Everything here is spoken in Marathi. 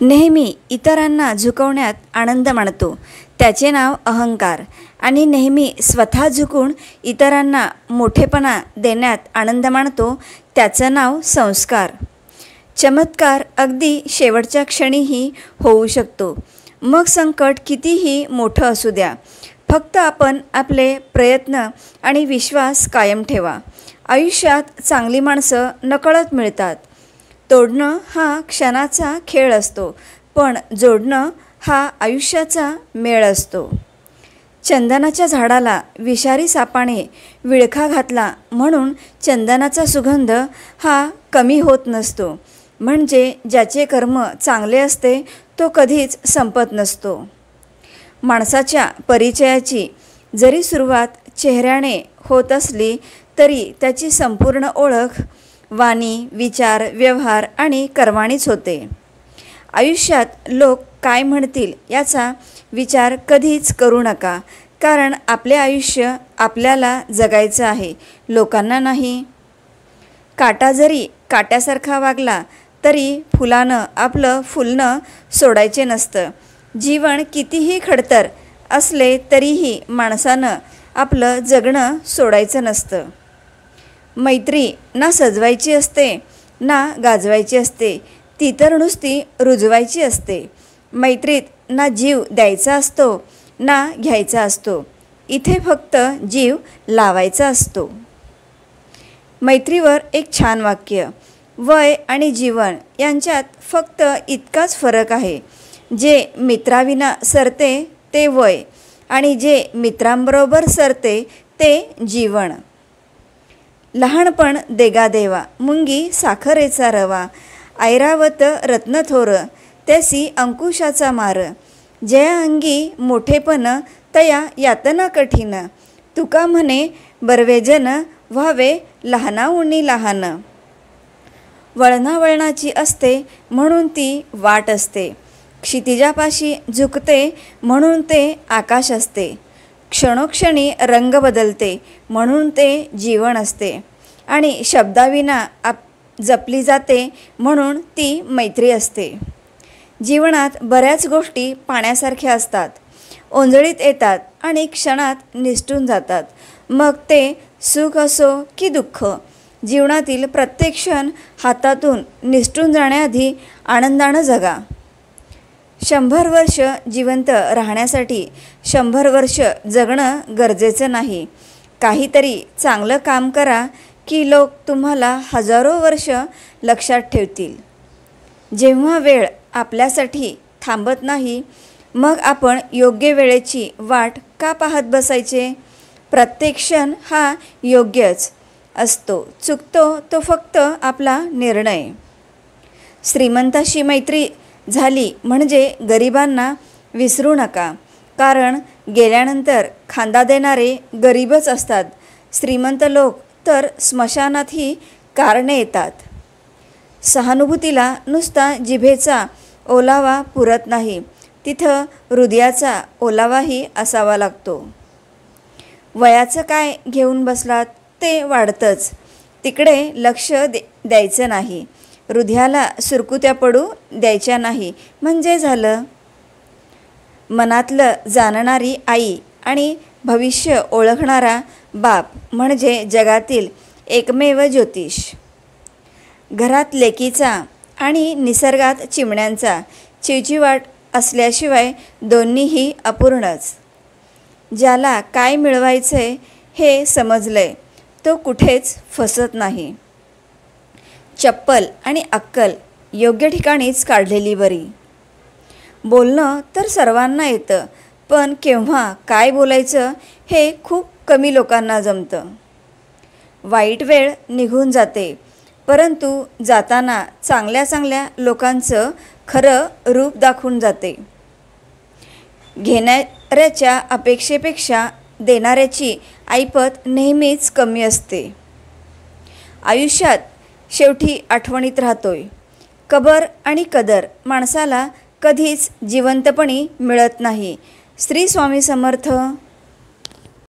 नेहमी इतरांना झुकवण्यात आनंद मानतो, त्याचे नाव अहंकार. आणि नेहमी स्वतः झुकून इतरांना मोठेपणा देण्यात आनंद मानतो, त्याचं नाव संस्कार. चमत्कार अगदी शेवटच्या क्षणीही होऊ शकतो. मग संकट कितीही मोठं असू द्या, फक्त आपण आपले प्रयत्न आणि विश्वास कायम ठेवा. आयुष्यात चांगली माणसं नकळत मिळतात. तोडणं हा क्षणाचा खेळ असतो, पण जोडणं हा आयुष्याचा मेळ असतो. चंदनाच्या झाडाला विषारी सापाने विळखा घातला म्हणून चंदनाचा सुगंध हा कमी होत नसतो. म्हणजे ज्याचे कर्म चांगले असते तो कधीच संपत नसतो. माणसाच्या परिचयाची जरी सुरुवात चेहऱ्याने होत असली तरी त्याची संपूर्ण ओळख वाणी, विचार, व्यवहार आणि कर्मानेच होते. आयुष्यात लोक काय म्हणतील याचा विचार कधीच करू नका, कारण आपले आयुष्य आपल्याला जगायचं आहे, लोकांना नाही. काटा जरी काट्यासारखा वागला तरी फुलानं आपलं फुलणं सोडायचे नसतं. जीवन कितीही खडतर असले तरीही माणसानं आपलं जगणं सोडायचं नसतं. मैत्री ना सजवायची असते ना गाजवायची असते, ती तर नुसती रुजवायची असते. मैत्रीत ना जीव द्यायचा असतो ना घ्यायचा असतो, इथे फक्त जीव लावायचा असतो. मैत्रीवर एक छान वाक्य, वय आणि जीवन यांच्यात फक्त इतकाच फरक आहे. जे मित्राविना सरते ते वय आणि जे मित्रांबरोबर सरते ते जीवन. लहानपण देगा देवा, मुंगी साखरेचा रवा, ऐरावत रत्नथोर त्यासी अंकुशाचा मार, जया अंगी मोठेपण तया यातना कठीण, तुका म्हणे बर्वेजन व्हावे लहानाहुनी लहान. वळणावळणाची असते म्हणून ती वाट असते, क्षितिजापाशी झुकते म्हणून ते आकाश असते, क्षणोक्षणी रंग बदलते म्हणून ते जीवन असते, आणि शब्दाविना जपली जाते म्हणून ती मैत्री असते. जीवनात बऱ्याच गोष्टी पाण्यासारख्या असतात, ओंजळीत येतात आणि क्षणात निसटून जातात. मग ते सुख असो की दुःख, जीवनातील प्रत्येक क्षण हातातून निसटून जाण्याआधी आनंदानं जगा. 100 वर्ष जिवंत राहण्यासाठी 100 वर्ष जगणं गरजेचं नाही. काहीतरी चांगलं काम करा की लोक तुम्हाला हजारो वर्ष लक्षात ठेवतील. जेव्हा वेळ आपल्यासाठी थांबत नाही, मग आपण योग्य वेळेची वाट का पाहत बसायचे? प्रत्येक क्षण हा योग्यच असतो, चुकतो तो फक्त आपला निर्णय. श्रीमंताशी मैत्री झाली म्हणजे गरिबांना विसरू नका, कारण गेल्यानंतर खांदा देणारे गरीबच असतात. श्रीमंत लोक तर स्मशानातही कारणे येतात. सहानुभूतीला नुसता जिभेचा ओलावा पुरत नाही, तिथं हृदयाचा ओलावाही असावा लागतो. वयाचं काय घेऊन बसलात ते वाढतंच, तिकडे लक्ष द्यायचं नाही. हृदयाला सुरकुत्या पडू द्यायच्या नाही म्हणजे झालं. मनातलं जाणणारी आई आणि भविष्य ओळखणारा बाप म्हणजे जगातील एकमेव ज्योतिष. घरात लेकीचा आणि निसर्गात चिमण्यांचा चिवचिवाट असल्याशिवाय दोन्हीही अपूर्णच. ज्याला काय मिळवायचंय हे समजलंय तो कुठेच फसत नाही. चप्पल आणि अक्कल योग्य ठिकाणीच काढलेली बरी. बोलणं तर सर्वांना येतं, पण केव्हा काय बोलायचं हे खूप कमी लोकांना जमतं. वाईट वेळ निघून जाते, परंतु जाताना चांगल्या चांगल्या लोकांचं खरं रूप दाखवून जाते. घेणाऱ्याच्या अपेक्षेपेक्षा देणाऱ्याची ऐपत नेहमीच कमी असते. आयुष्यात शेवटी आठवणीत राहतोय कबर आणि कदर माणसाला कधीच जिवंतपणी मिळत नाही. श्री स्वामी समर्थ.